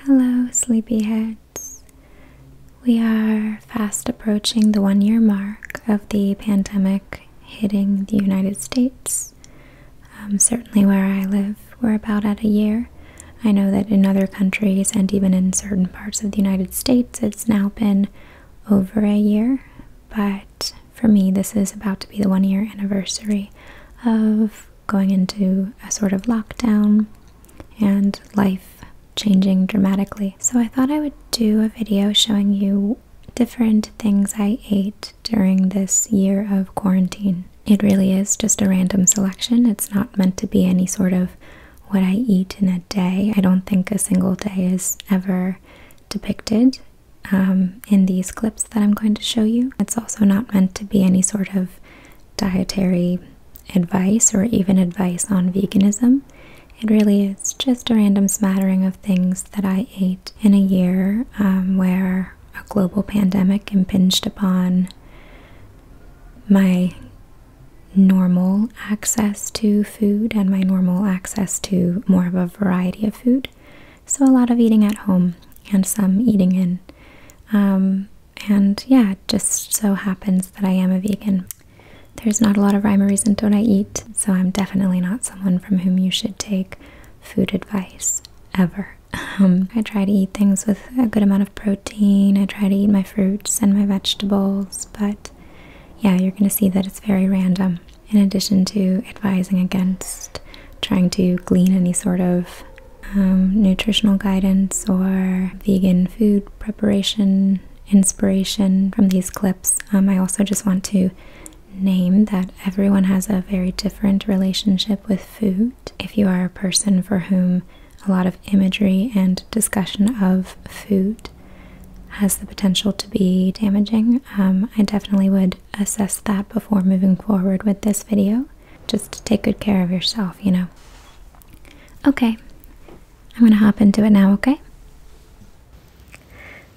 Hello, sleepyheads. We are fast approaching the 1-year mark of the pandemic hitting the United States. Certainly where I live, we're about at a year. I know that in other countries and even in certain parts of the United States, it's now been over a year. But for me, this is about to be the 1-year anniversary of going into a sort of lockdown and life changing dramatically. So I thought I would do a video showing you different things I ate during this year of quarantine. It really is just a random selection. It's not meant to be any sort of what I eat in a day. I don't think a single day is ever depicted in these clips that I'm going to show you. It's also not meant to be any sort of dietary advice or even advice on veganism. It really is just a random smattering of things that I ate in a year where a global pandemic impinged upon my normal access to food and my normal access to more of a variety of food. So a lot of eating at home and some eating in. And yeah, it just so happens that I am a vegan. There's not a lot of rhyme or reason to what I eat, so I'm definitely not someone from whom you should take food advice, ever. I try to eat things with a good amount of protein. I try to eat my fruits and my vegetables, but yeah, you're going to see that it's very random. In addition to advising against trying to glean any sort of nutritional guidance or vegan food preparation inspiration from these clips, I also just want to name that everyone has a very different relationship with food. If you are a person for whom a lot of imagery and discussion of food has the potential to be damaging, I definitely would assess that before moving forward with this video. Just take good care of yourself, you know. Okay, I'm gonna hop into it now, okay?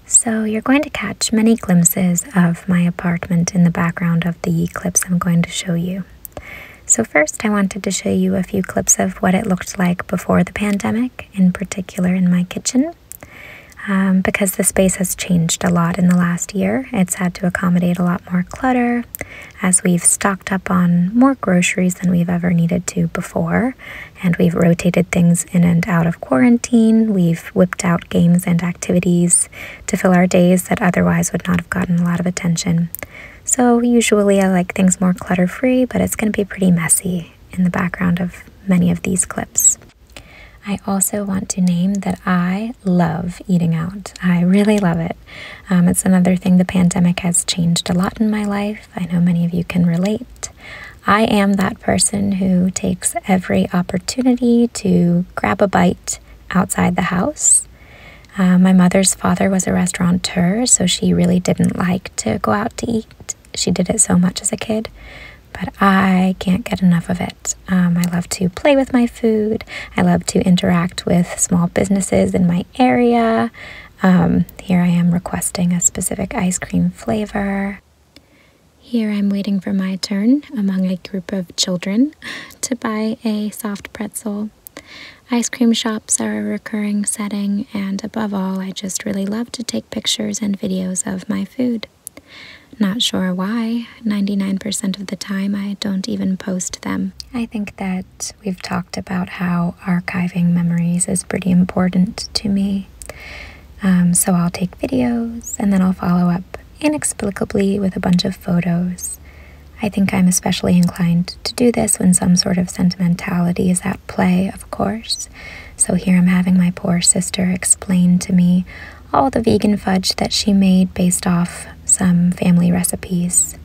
So you're going to catch many glimpses of my apartment in the background of the clips I'm going to show you. So first I wanted to show you a few clips of what it looked like before the pandemic, in particular in my kitchen. Because the space has changed a lot in the last year. It's had to accommodate a lot more clutter as we've stocked up on more groceries than we've ever needed to before, and we've rotated things in and out of quarantine. We've whipped out games and activities to fill our days that otherwise would not have gotten a lot of attention. So usually I like things more clutter-free, but it's going to be pretty messy in the background of many of these clips. I also want to name that I love eating out. I really love it. It's another thing the pandemic has changed a lot in my life. I know many of you can relate. I am that person who takes every opportunity to grab a bite outside the house. My mother's father was a restaurateur, so she really didn't like to go out to eat. She did it so much as a kid. But I can't get enough of it. I love to play with my food. I love to interact with small businesses in my area. Here I am requesting a specific ice cream flavor. Here I'm waiting for my turn among a group of children to buy a soft pretzel. Ice cream shops are a recurring setting, and above all, I just really love to take pictures and videos of my food. Not sure why. 99% of the time I don't even post them. I think that we've talked about how archiving memories is pretty important to me. So I'll take videos and then I'll follow up inexplicably with a bunch of photos. I think I'm especially inclined to do this when some sort of sentimentality is at play, of course. So here I'm having my poor sister explain to me all the vegan fudge that she made based off some family recipes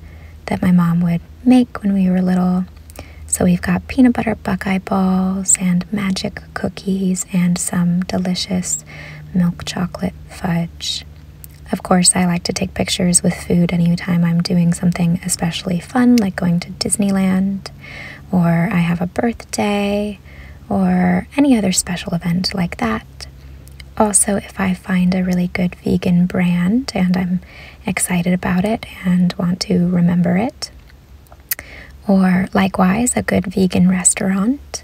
that my mom would make when we were little. So we've got peanut butter buckeye balls and magic cookies and some delicious milk chocolate fudge. Of course, I like to take pictures with food anytime I'm doing something especially fun, like going to Disneyland, or I have a birthday, or any other special event like that. Also, if I find a really good vegan brand and I'm excited about it and want to remember it, or likewise a good vegan restaurant,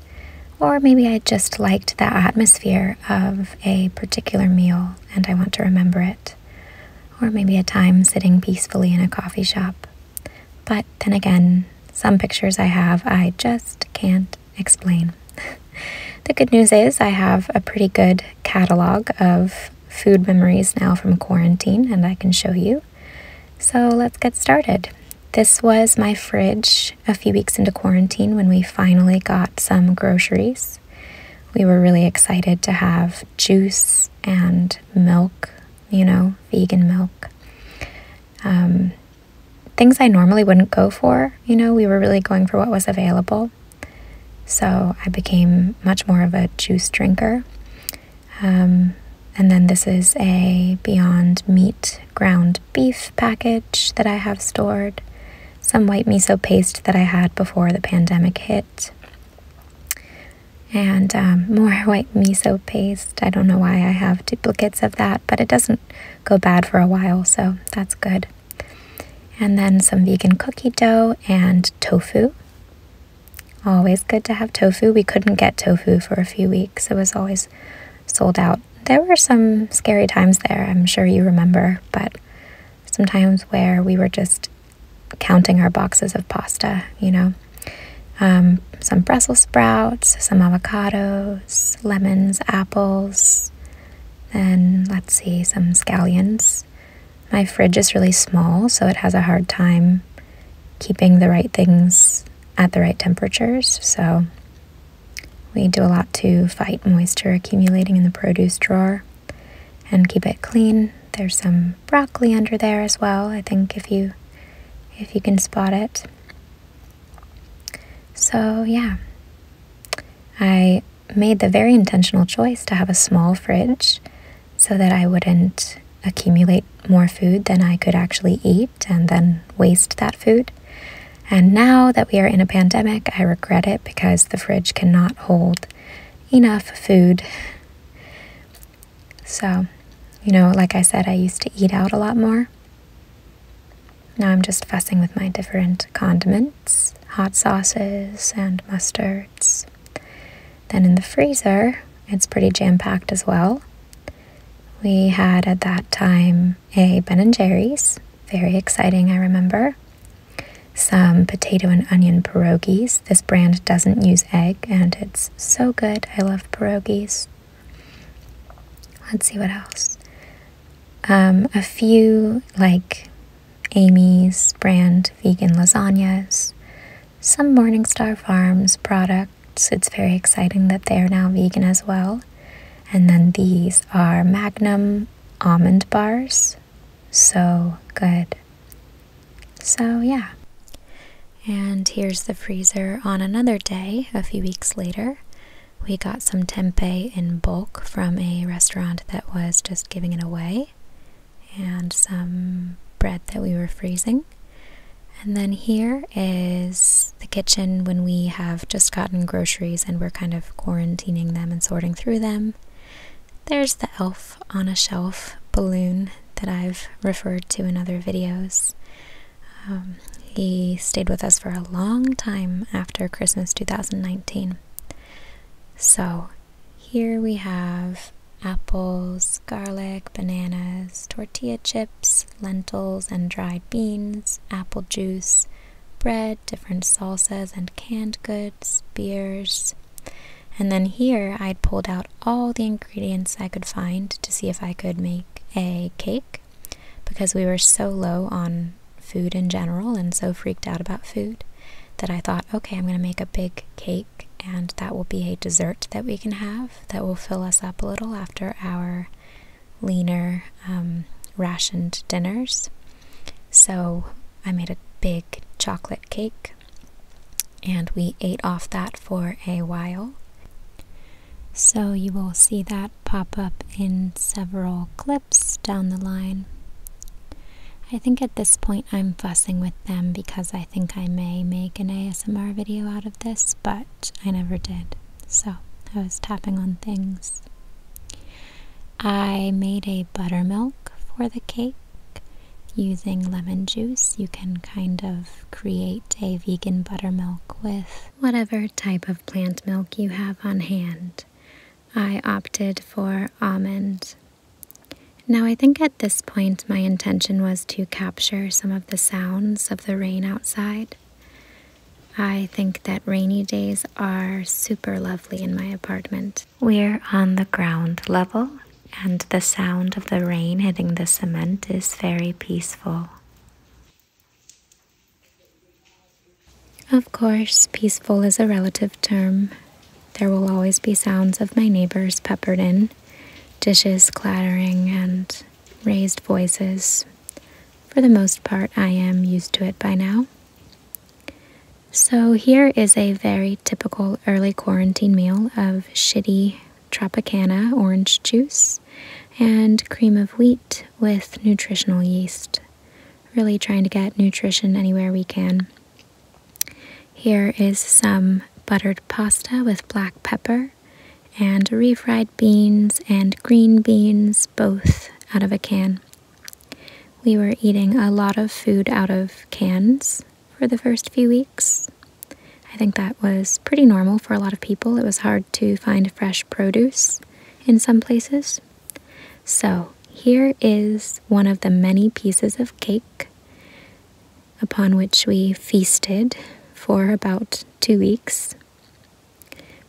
Or maybe I just liked the atmosphere of a particular meal and I want to remember it. Or maybe a time sitting peacefully in a coffee shop. But then again, some pictures I have I just can't explain. The good news is I have a pretty good catalog of food memories now from quarantine and I can show you. So let's get started. This was my fridge a few weeks into quarantine when we finally got some groceries. We were really excited to have juice and milk, vegan milk. Things I normally wouldn't go for, we were really going for what was available. So I became much more of a juice drinker. And then this is a Beyond Meat ground beef package that I have stored. Some white miso paste that I had before the pandemic hit. And more white miso paste. I don't know why I have duplicates of that, but it doesn't go bad for a while, so that's good. And then some vegan cookie dough and tofu. Always good to have tofu. We couldn't get tofu for a few weeks. It was always sold out. There were some scary times there, I'm sure you remember, but sometimes where we were just counting our boxes of pasta, some Brussels sprouts, some avocados, lemons, apples, then let's see, some scallions. My fridge is really small, so it has a hard time keeping the right things at the right temperatures, so we do a lot to fight moisture accumulating in the produce drawer and keep it clean. There's some broccoli under there as well, I think, if you can spot it. So yeah, I made the very intentional choice to have a small fridge so that I wouldn't accumulate more food than I could actually eat and then waste that food. And now that we are in a pandemic, I regret it because the fridge cannot hold enough food. So, like I said, I used to eat out a lot more. Now I'm just fussing with my different condiments, hot sauces and mustards. Then in the freezer, it's pretty jam-packed as well. We had at that time a Ben & Jerry's, very exciting, I remember. Some potato and onion pierogies. This brand doesn't use egg and it's so good. I love pierogies. Let's see what else. A few like Amy's brand vegan lasagnas. Some Morningstar Farms products. It's very exciting that they are now vegan as well. And then these are Magnum almond bars. So good. So yeah. And here's the freezer on another day, a few weeks later. We got some tempeh in bulk from a restaurant that was just giving it away. And some bread that we were freezing. And then here is the kitchen when we have just gotten groceries and we're kind of quarantining them and sorting through them. There's the elf on a shelf balloon that I've referred to in other videos. He stayed with us for a long time after Christmas 2019. So here we have apples, garlic, bananas, tortilla chips, lentils and dried beans, apple juice, bread, different salsas and canned goods, beers. And then here I'd pulled out all the ingredients I could find to see if I could make a cake, because we were so low on food in general and so freaked out about food that I thought, okay, I'm going to make a big cake and that will be a dessert that we can have that will fill us up a little after our leaner rationed dinners. So I made a big chocolate cake and we ate off that for a while. So you will see that pop up in several clips down the line. I think at this point I'm fussing with them because I think I may make an ASMR video out of this, but I never did. So I was tapping on things. I made a buttermilk for the cake using lemon juice, you can kind of create a vegan buttermilk with whatever type of plant milk you have on hand. I opted for almond. Now I think at this point my intention was to capture some of the sounds of the rain outside. I think that rainy days are super lovely in my apartment. We're on the ground level, and the sound of the rain hitting the cement is very peaceful. Of course, peaceful is a relative term. There will always be sounds of my neighbors peppered in, dishes clattering, and raised voices. For the most part, I am used to it by now. So here is a very typical early quarantine meal of shitty Tropicana orange juice and cream of wheat with nutritional yeast. Really trying to get nutrition anywhere we can. Here is some buttered pasta with black pepper and refried beans and green beans, both out of a can. We were eating a lot of food out of cans for the first few weeks. I think that was pretty normal for a lot of people. It was hard to find fresh produce in some places. So here is one of the many pieces of cake upon which we feasted for about 2 weeks.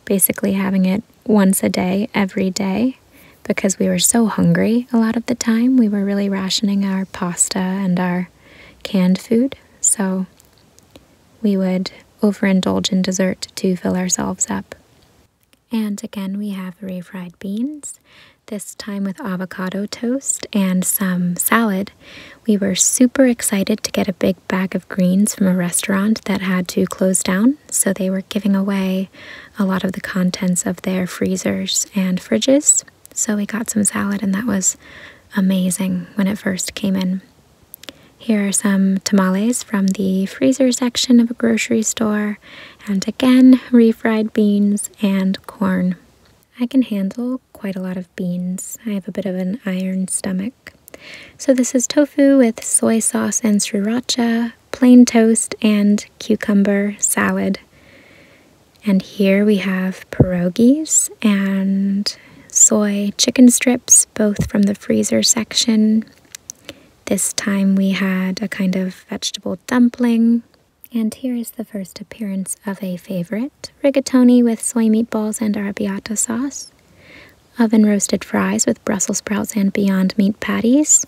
Basically having it once a day, every day, because we were so hungry a lot of the time. We were really rationing our pasta and our canned food, so we would overindulge in dessert to fill ourselves up. And again, we have refried beans, this time with avocado toast and some salad. We were super excited to get a big bag of greens from a restaurant that had to close down, so they were giving away a lot of the contents of their freezers and fridges. So we got some salad, and that was amazing when it first came in. Here are some tamales from the freezer section of a grocery store, and again, refried beans and corn. I can handle quite a lot of beans. I have a bit of an iron stomach. So this is tofu with soy sauce and sriracha, plain toast, and cucumber salad. And here we have pierogies and soy chicken strips, both from the freezer section. This time we had a kind of vegetable dumpling. And here is the first appearance of a favorite, rigatoni with soy meatballs and arrabbiata sauce, oven roasted fries with Brussels sprouts and Beyond Meat patties,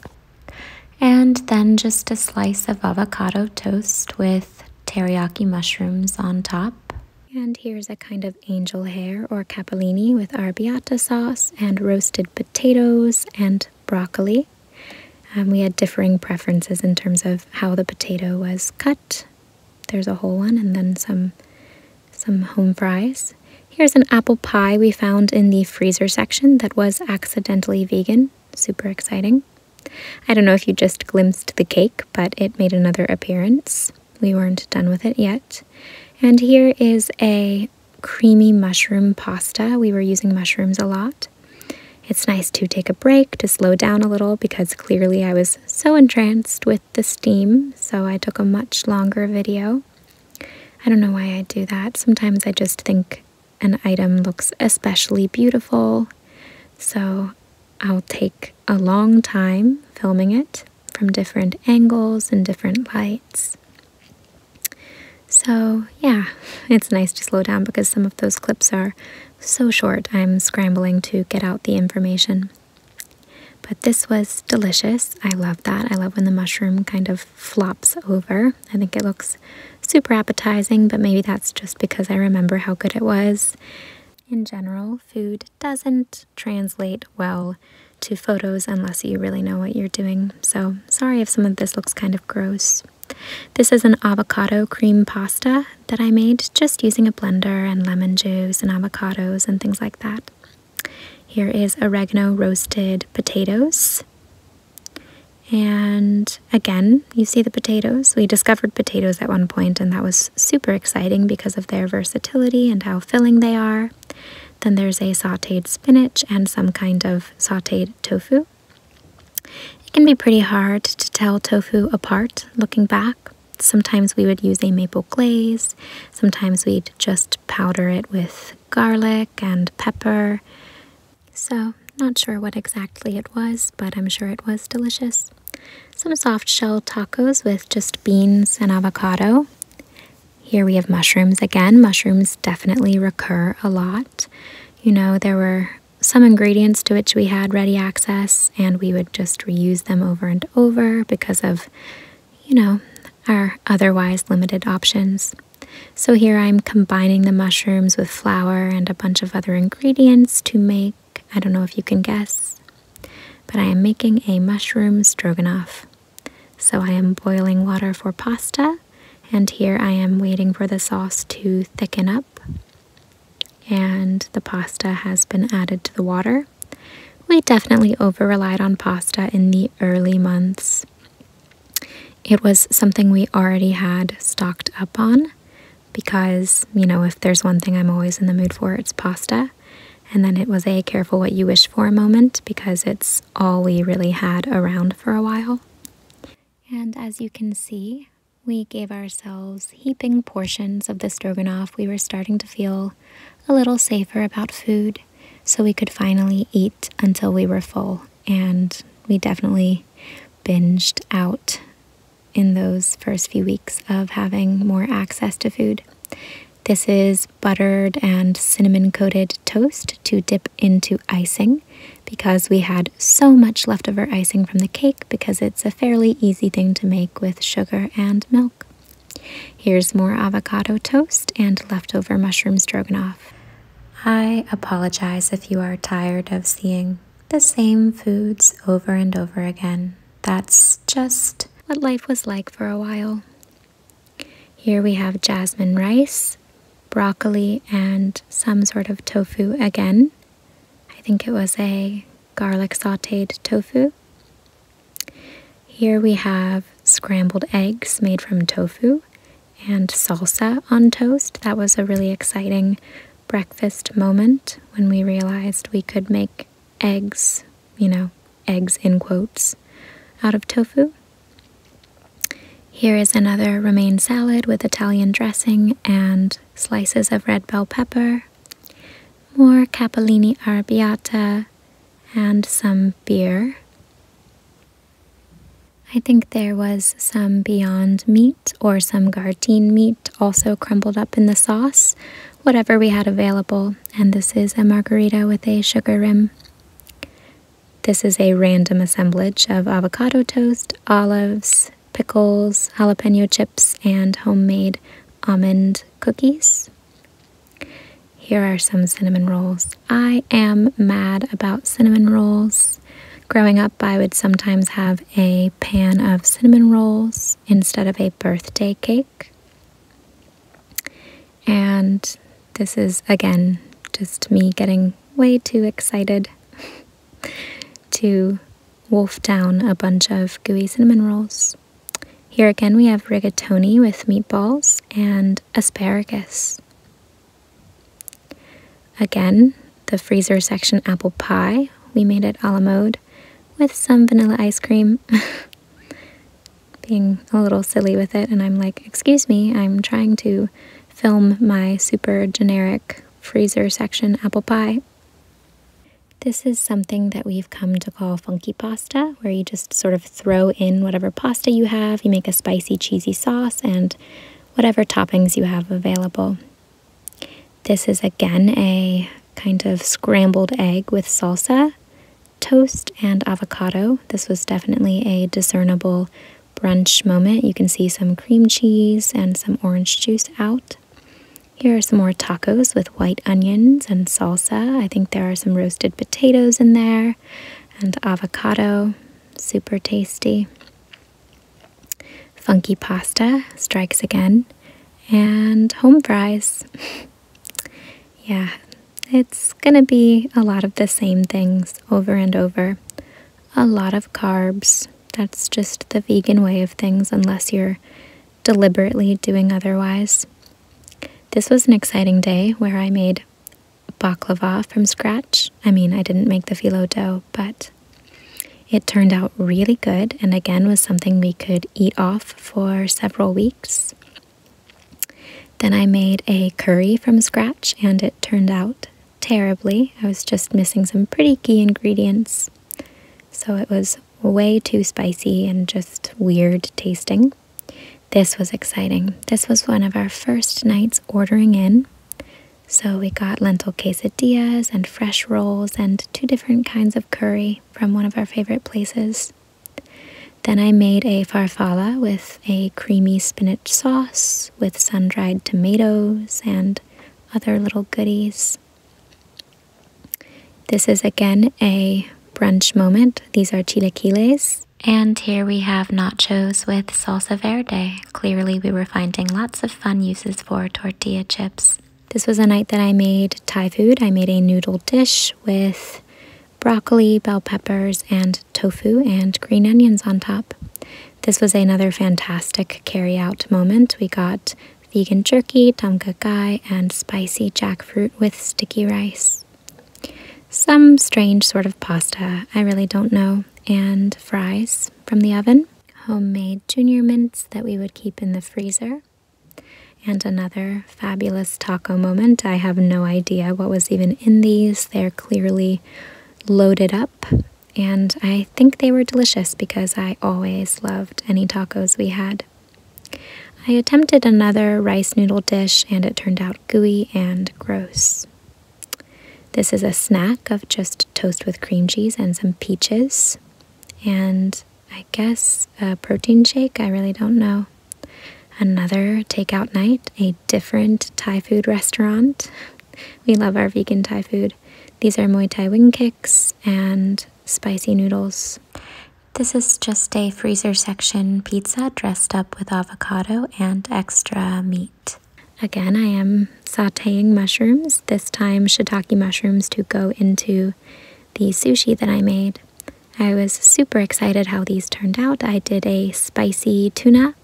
and then just a slice of avocado toast with teriyaki mushrooms on top. And here's a kind of angel hair or capellini with arrabbiata sauce and roasted potatoes and broccoli. We had differing preferences in terms of how the potato was cut. There's a whole one and then some home fries. Here's an apple pie we found in the freezer section that was accidentally vegan. Super exciting. I don't know if you just glimpsed the cake, but it made another appearance. We weren't done with it yet. And here is a creamy mushroom pasta. We were using mushrooms a lot. It's nice to take a break, to slow down a little, because clearly I was so entranced with the steam, so I took a much longer video. I don't know why I do that. Sometimes I just think an item looks especially beautiful, so I'll take a long time filming it from different angles and different lights. So yeah, it's nice to slow down because some of those clips are so short. I'm scrambling to get out the information. But this was delicious. I love that. I love when the mushroom kind of flops over. I think it looks super appetizing, but maybe that's just because I remember how good it was. In general, food doesn't translate well to photos unless you really know what you're doing. So sorry if some of this looks kind of gross. This is an avocado cream pasta that I made just using a blender and lemon juice and avocados and things like that. Here is oregano roasted potatoes. And again, you see the potatoes. We discovered potatoes at one point, and that was super exciting because of their versatility and how filling they are. Then there's a sauteed spinach and some kind of sauteed tofu. It can be pretty hard to tell tofu apart looking back. Sometimes we would use a maple glaze, sometimes we'd just powder it with garlic and pepper. So, not sure what exactly it was, but I'm sure it was delicious. Some soft shell tacos with just beans and avocado. Here we have mushrooms again. Mushrooms definitely recur a lot. You know, there were some ingredients to which we had ready access, and we would just reuse them over and over because of, you know, our otherwise limited options. So here I'm combining the mushrooms with flour and a bunch of other ingredients to make, I don't know if you can guess, but I am making a mushroom stroganoff. So I am boiling water for pasta, and here I am waiting for the sauce to thicken up. And the pasta has been added to the water. We definitely over-relied on pasta in the early months. It was something we already had stocked up on because, you know, if there's one thing I'm always in the mood for, it's pasta. And then it was a careful what you wish for moment because it's all we really had around for a while. And as you can see, we gave ourselves heaping portions of the stroganoff. We were starting to feel a little safer about food, so we could finally eat until we were full. And we definitely binged out in those first few weeks of having more access to food. This is buttered and cinnamon coated toast to dip into icing because we had so much leftover icing from the cake because it's a fairly easy thing to make with sugar and milk. Here's more avocado toast and leftover mushroom stroganoff. I apologize if you are tired of seeing the same foods over and over again. That's just what life was like for a while. Here we have jasmine rice, broccoli, and some sort of tofu again. I think it was a garlic sauteed tofu. Here we have scrambled eggs made from tofu and salsa on toast. That was a really exciting breakfast moment when we realized we could make eggs, you know, eggs in quotes, out of tofu. Here is another romaine salad with Italian dressing and slices of red bell pepper, more capellini arrabbiata, and some beer. I think there was some Beyond meat or some Gardein meat also crumbled up in the sauce, whatever we had available, and this is a margarita with a sugar rim. This is a random assemblage of avocado toast, olives, pickles, jalapeno chips, and homemade almond cookies. Here are some cinnamon rolls. I am mad about cinnamon rolls. Growing up, I would sometimes have a pan of cinnamon rolls instead of a birthday cake. And this is, again, just me getting way too excited to wolf down a bunch of gooey cinnamon rolls. Here again we have rigatoni with meatballs and asparagus. Again, the freezer section apple pie. We made it a la mode with some vanilla ice cream. Being a little silly with it, and I'm like, excuse me, I'm trying to film my super generic freezer section apple pie. This is something that we've come to call funky pasta, where you just sort of throw in whatever pasta you have, you make a spicy cheesy sauce, and whatever toppings you have available. This is again a kind of scrambled egg with salsa, toast, and avocado. This was definitely a discernible brunch moment. You can see some cream cheese and some orange juice out. Here are some more tacos with white onions and salsa. I think there are some roasted potatoes in there and avocado. Super tasty. Funky pasta strikes again. And home fries. Yeah, it's gonna be a lot of the same things over and over. A lot of carbs. That's just the vegan way of things unless you're deliberately doing otherwise. This was an exciting day where I made baklava from scratch. I mean, I didn't make the phyllo dough, but It turned out really good, and again was something we could eat off for several weeks. Then I made a curry from scratch, and it turned out terribly. I was just missing some pretty key ingredients, so it was way too spicy and just weird tasting. This was exciting. This was one of our first nights ordering in. So we got lentil quesadillas and fresh rolls and 2 different kinds of curry from one of our favorite places. Then I made a farfalle with a creamy spinach sauce with sun-dried tomatoes and other little goodies. This is again a brunch moment. These are chilaquiles. And here we have nachos with salsa verde. Clearly we were finding lots of fun uses for tortilla chips. This was a night that I made Thai food. I made a noodle dish with broccoli, bell peppers, and tofu and green onions on top. This was another fantastic carry-out moment. We got vegan jerky, tom kha gai, and spicy jackfruit with sticky rice. Some strange sort of pasta, I really don't know, and fries from the oven. Homemade junior mints that we would keep in the freezer. And another fabulous taco moment. I have no idea what was even in these. They're clearly loaded up, and I think they were delicious because I always loved any tacos we had. I attempted another rice noodle dish, and it turned out gooey and gross. This is a snack of just toast with cream cheese and some peaches, and I guess a protein shake. I really don't know. Another takeout night, a different Thai food restaurant. We love our vegan Thai food. These are Muay Thai wing kicks and spicy noodles. This is just a freezer section pizza dressed up with avocado and extra meat. Again, I am sauteing mushrooms, this time shiitake mushrooms to go into the sushi that I made. I was super excited how these turned out. I did a spicy tuna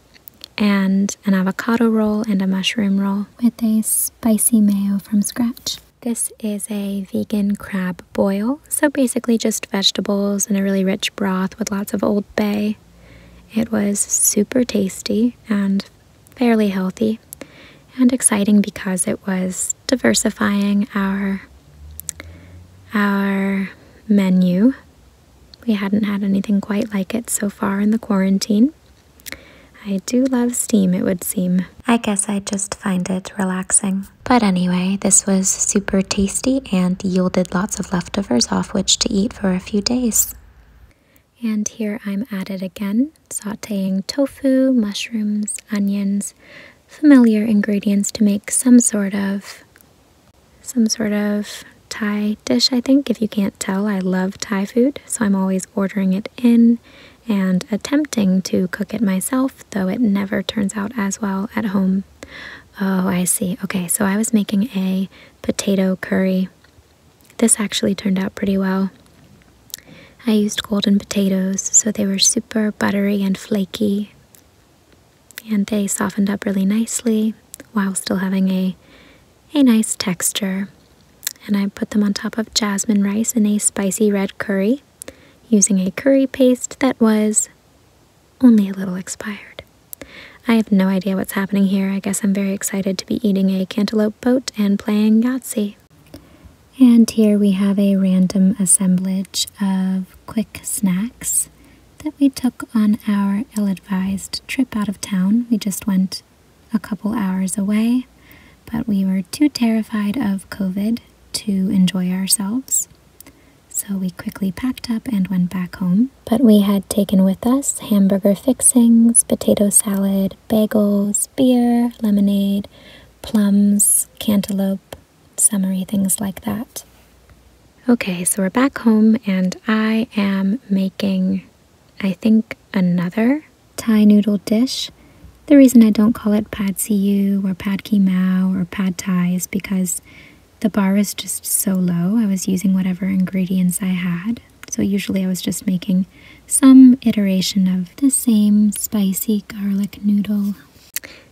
and an avocado roll and a mushroom roll with a spicy mayo from scratch. This is a vegan crab boil, so basically just vegetables and a really rich broth with lots of Old Bay. It was super tasty and fairly healthy and exciting because it was diversifying our menu. We hadn't had anything quite like it so far in the quarantine. I do love steam, it would seem. I guess I just find it relaxing. But anyway, this was super tasty and yielded lots of leftovers off which to eat for a few days. And here I'm at it again, sauteing tofu, mushrooms, onions, familiar ingredients to make some sort of Thai dish, I think. If you can't tell, I love Thai food, so I'm always ordering it in and attempting to cook it myself, though it never turns out as well at home. Oh, I see. Okay, so I was making a potato curry. This actually turned out pretty well. I used golden potatoes, so they were super buttery and flaky, and they softened up really nicely while still having a nice texture. And I put them on top of jasmine rice in a spicy red curry, using a curry paste that was only a little expired. I have no idea what's happening here. I guess I'm very excited to be eating a cantaloupe boat and playing Yahtzee. And here we have a random assemblage of quick snacks that we took on our ill-advised trip out of town. We just went a couple hours away, but we were too terrified of COVID to enjoy ourselves. So we quickly packed up and went back home. But we had taken with us hamburger fixings, potato salad, bagels, beer, lemonade, plums, cantaloupe, summery things like that. Okay, so we're back home and I am making, I think, another Thai noodle dish. The reason I don't call it pad see ew or pad ki mao or pad Thai is because the bar is just so low. I was using whatever ingredients I had. So usually I was just making some iteration of the same spicy garlic noodle.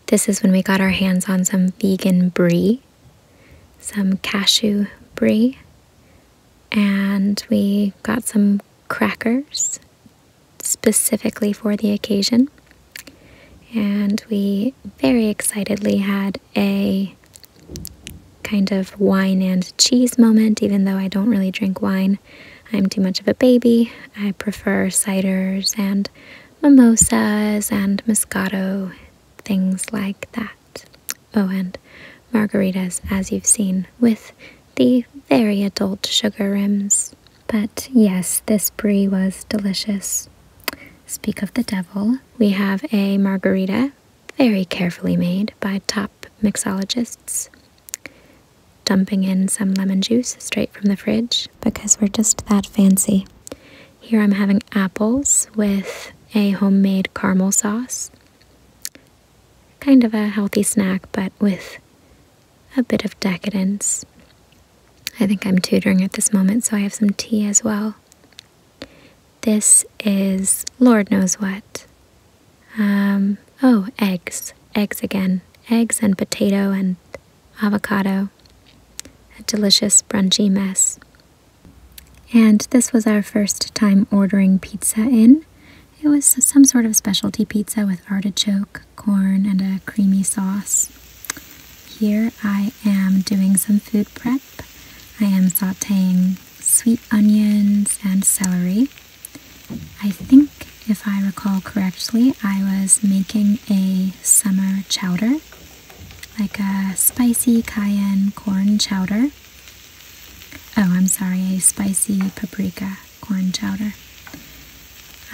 This is when we got our hands on some vegan brie, some cashew brie, and we got some crackers specifically for the occasion. And we very excitedly had a kind of wine and cheese moment, even though I don't really drink wine. I'm too much of a baby. I prefer ciders and mimosas and Moscato, things like that. Oh, and margaritas, as you've seen, with the very adult sugar rims. But yes, this brie was delicious. Speak of the devil, we have a margarita, very carefully made by top mixologists, dumping in some lemon juice straight from the fridge because we're just that fancy. Here I'm having apples with a homemade caramel sauce. Kind of a healthy snack, but with a bit of decadence. I think I'm tutoring at this moment, so I have some tea as well. This is Lord knows what. Oh, eggs. Eggs again. Eggs and potato and avocado. A delicious brunchy mess. And this was our first time ordering pizza in. It was some sort of specialty pizza with artichoke, corn, and a creamy sauce. Here I am doing some food prep. I am sauteing sweet onions and celery. I think, if I recall correctly, I was making a summer chowder, like a spicy cayenne corn chowder. Oh, I'm sorry, a spicy paprika corn chowder.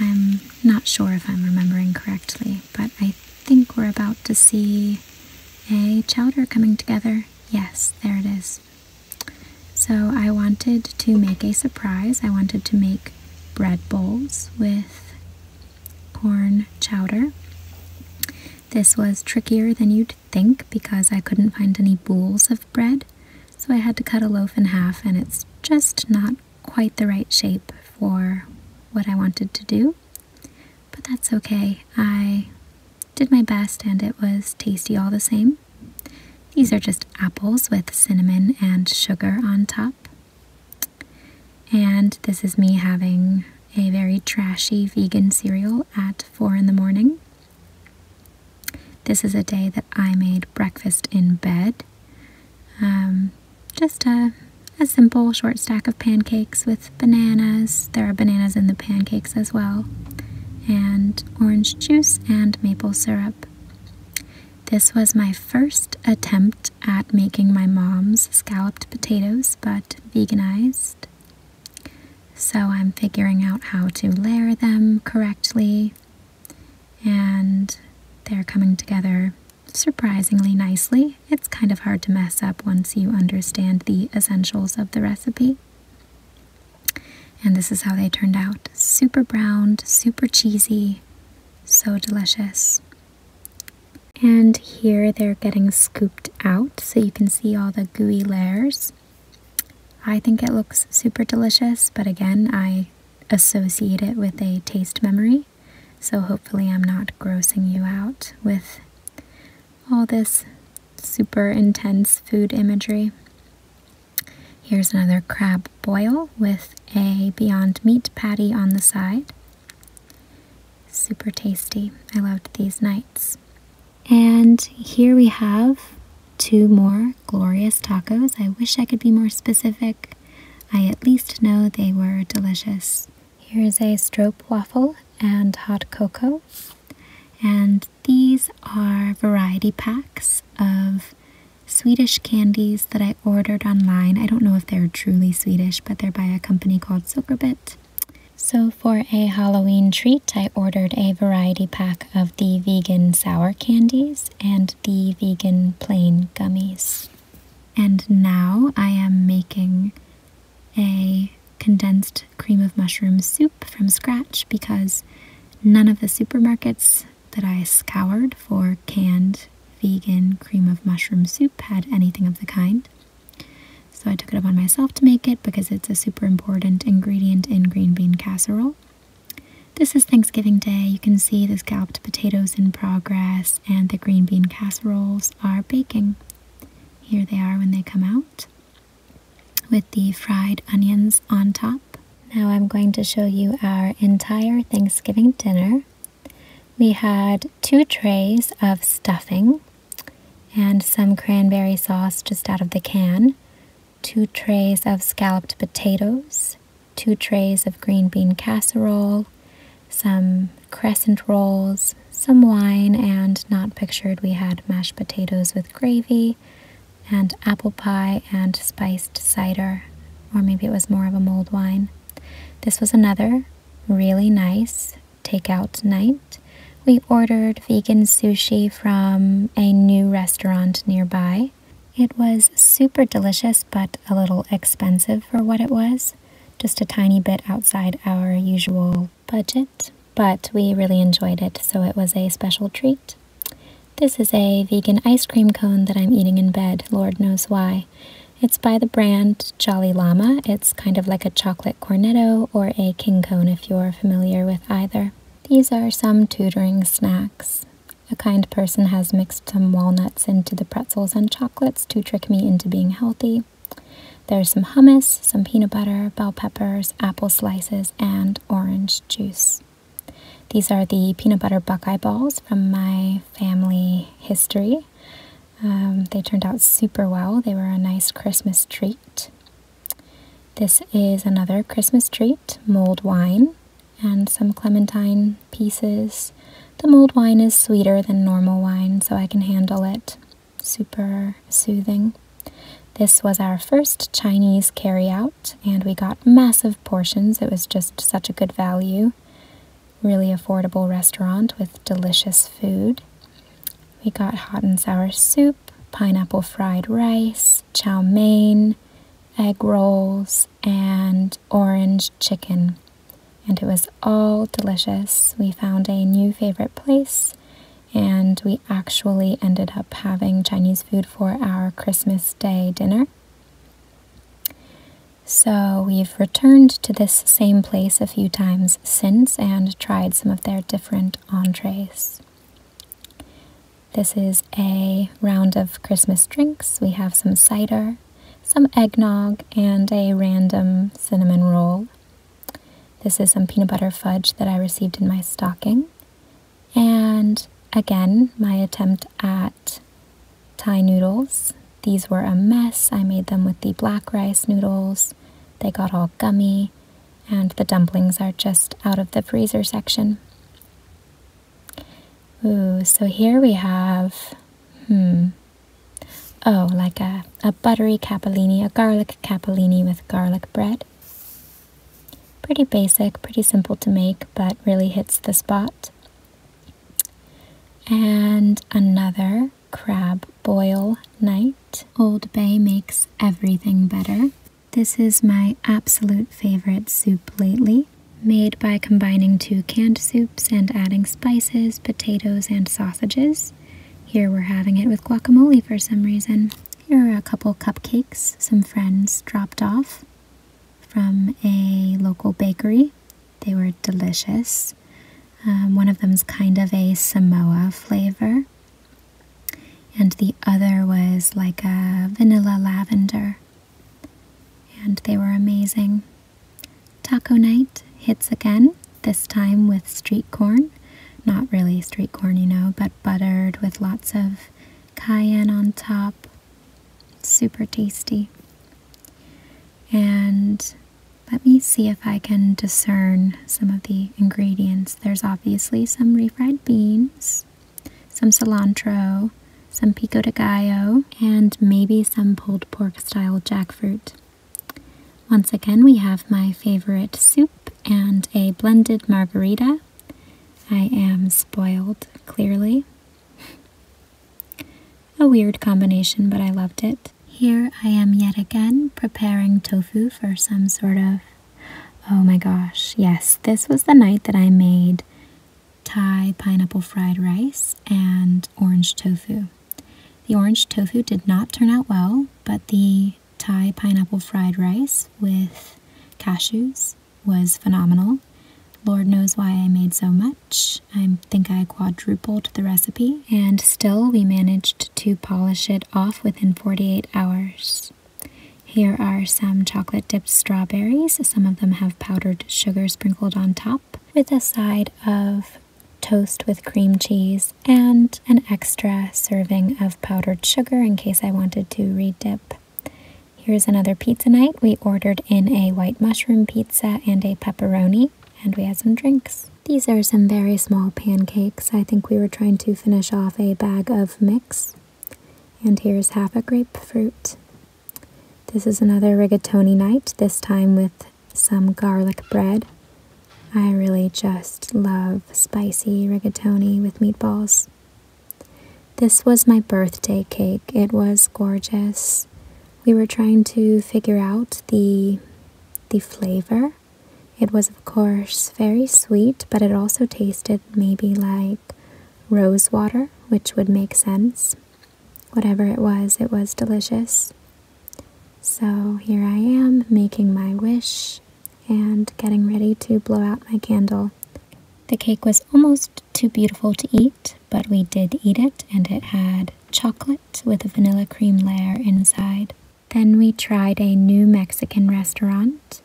I'm not sure if I'm remembering correctly, but I think we're about to see a chowder coming together. Yes, there it is. So I wanted to make a surprise. I wanted to make bread bowls with corn chowder. This was trickier than you'd think because I couldn't find any bowls of bread, so I had to cut a loaf in half, and it's just not quite the right shape for what I wanted to do, but that's okay. I did my best and it was tasty all the same. These are just apples with cinnamon and sugar on top. And this is me having a very trashy vegan cereal at 4 in the morning. This is a day that I made breakfast in bed. Just a simple short stack of pancakes with bananas. There are bananas in the pancakes as well. And orange juice and maple syrup. This was my first attempt at making my mom's scalloped potatoes, but veganized. So I'm figuring out how to layer them correctly, and they're coming together surprisingly nicely. It's kind of hard to mess up once you understand the essentials of the recipe. And this is how they turned out. Super browned, super cheesy, so delicious. And here they're getting scooped out so you can see all the gooey layers. I think it looks super delicious, but again, I associate it with a taste memory, so hopefully I'm not grossing you out with all this super intense food imagery. Here's another crab boil with a Beyond Meat patty on the side. Super tasty. I loved these nights. And here we have 2 more glorious tacos. I wish I could be more specific. I at least know they were delicious. Here's a stroop waffle and hot cocoa. And these are variety packs of Swedish candies that I ordered online. I don't know if they're truly Swedish, but they're by a company called Sockerbit. So for a Halloween treat, I ordered a variety pack of the vegan sour candies and the vegan plain gummies. And now I am making a condensed cream of mushroom soup from scratch because none of the supermarkets that I scoured for canned vegan cream of mushroom soup had anything of the kind. So I took it upon myself to make it because it's a super important ingredient in green bean casserole. This is Thanksgiving Day. You can see the scalloped potatoes in progress and the green bean casseroles are baking. Here they are when they come out with the fried onions on top. Now I'm going to show you our entire Thanksgiving dinner. We had 2 trays of stuffing and some cranberry sauce just out of the can, 2 trays of scalloped potatoes, 2 trays of green bean casserole, some crescent rolls, some wine, and not pictured we had mashed potatoes with gravy, and apple pie and spiced cider, or maybe it was more of a mulled wine. This was another really nice takeout night. We ordered vegan sushi from a new restaurant nearby. It was super delicious, but a little expensive for what it was. Just a tiny bit outside our usual budget, but we really enjoyed it, so it was a special treat. This is a vegan ice cream cone that I'm eating in bed, Lord knows why. It's by the brand Jolly Llama. It's kind of like a chocolate cornetto or a king cone if you're familiar with either. These are some tutoring snacks. A kind person has mixed some walnuts into the pretzels and chocolates to trick me into being healthy. There's some hummus, some peanut butter, bell peppers, apple slices, and orange juice. These are the peanut butter buckeye balls from my family history. They turned out super well. They were a nice Christmas treat. This is another Christmas treat, mulled wine, and some clementine pieces. The mulled wine is sweeter than normal wine, so I can handle it. Super soothing. This was our first Chinese carryout, and we got massive portions. It was just such a good value. Really affordable restaurant with delicious food. We got hot and sour soup, pineapple fried rice, chow mein, egg rolls, and orange chicken. And it was all delicious. We found a new favorite place, and we actually ended up having Chinese food for our Christmas Day dinner. So we've returned to this same place a few times since and tried some of their different entrees. This is a round of Christmas drinks. We have some cider, some eggnog, and a random cinnamon roll. This is some peanut butter fudge that I received in my stocking. And again, my attempt at Thai noodles. These were a mess. I made them with the black rice noodles. They got all gummy, and the dumplings are just out of the freezer section. Ooh, so here we have, like a buttery capellini, a garlic capellini with garlic bread. Pretty basic, pretty simple to make, but really hits the spot. And another crab boil night. Old Bay makes everything better. This is my absolute favorite soup lately, made by combining 2 canned soups and adding spices, potatoes, and sausages. Here we're having it with guacamole for some reason. Here are a couple cupcakes some friends dropped off from a local bakery. They were delicious. One of them's kind of a Samoa flavor, and the other was like a vanilla lavender, and they were amazing. Taco night hits again, this time with street corn. Not really street corn, you know, but buttered with lots of cayenne on top. Super tasty. And let me see if I can discern some of the ingredients. There's obviously some refried beans, some cilantro, some pico de gallo, and maybe some pulled pork style jackfruit. Once again, we have my favorite soup and a blended margarita. I am spoiled, clearly. A weird combination, but I loved it. Here I am yet again preparing tofu for some sort of, oh my gosh, yes, this was the night that I made Thai pineapple fried rice and orange tofu. The orange tofu did not turn out well, but the Thai pineapple fried rice with cashews was phenomenal. Lord knows why I made so much. I think I quadrupled the recipe, and still we managed to polish it off within 48 hours. Here are some chocolate-dipped strawberries. Some of them have powdered sugar sprinkled on top, with a side of toast with cream cheese and an extra serving of powdered sugar in case I wanted to re-dip. Here's another pizza night. We ordered in a white mushroom pizza and a pepperoni, and we had some drinks. These are some very small pancakes. I think we were trying to finish off a bag of mix. And here's half a grapefruit. This is another rigatoni night, this time with some garlic bread. I really just love spicy rigatoni with meatballs. This was my birthday cake. It was gorgeous. We were trying to figure out the flavor. It was, of course, very sweet, but it also tasted maybe like rose water, which would make sense. Whatever it was delicious. So here I am, making my wish and getting ready to blow out my candle. The cake was almost too beautiful to eat, but we did eat it, and it had chocolate with a vanilla cream layer inside. Then we tried a new Mexican restaurant.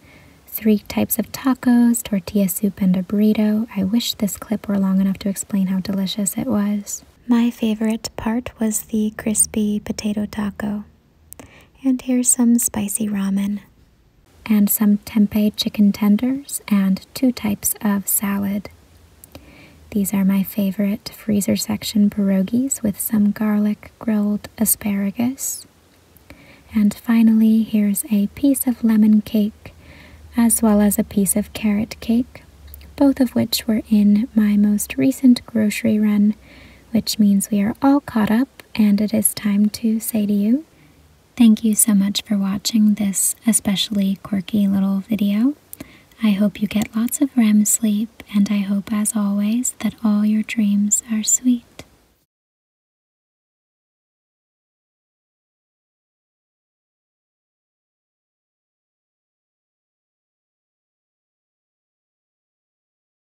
3 types of tacos, tortilla soup, and a burrito. I wish this clip were long enough to explain how delicious it was. My favorite part was the crispy potato taco. And here's some spicy ramen. And some tempeh chicken tenders and 2 types of salad. These are my favorite freezer section pierogies with some garlic grilled asparagus. And finally, here's a piece of lemon cake, as well as a piece of carrot cake, both of which were in my most recent grocery run, which means we are all caught up, and it is time to say to you, thank you so much for watching this especially quirky little video. I hope you get lots of REM sleep, and I hope, as always, that all your dreams are sweet.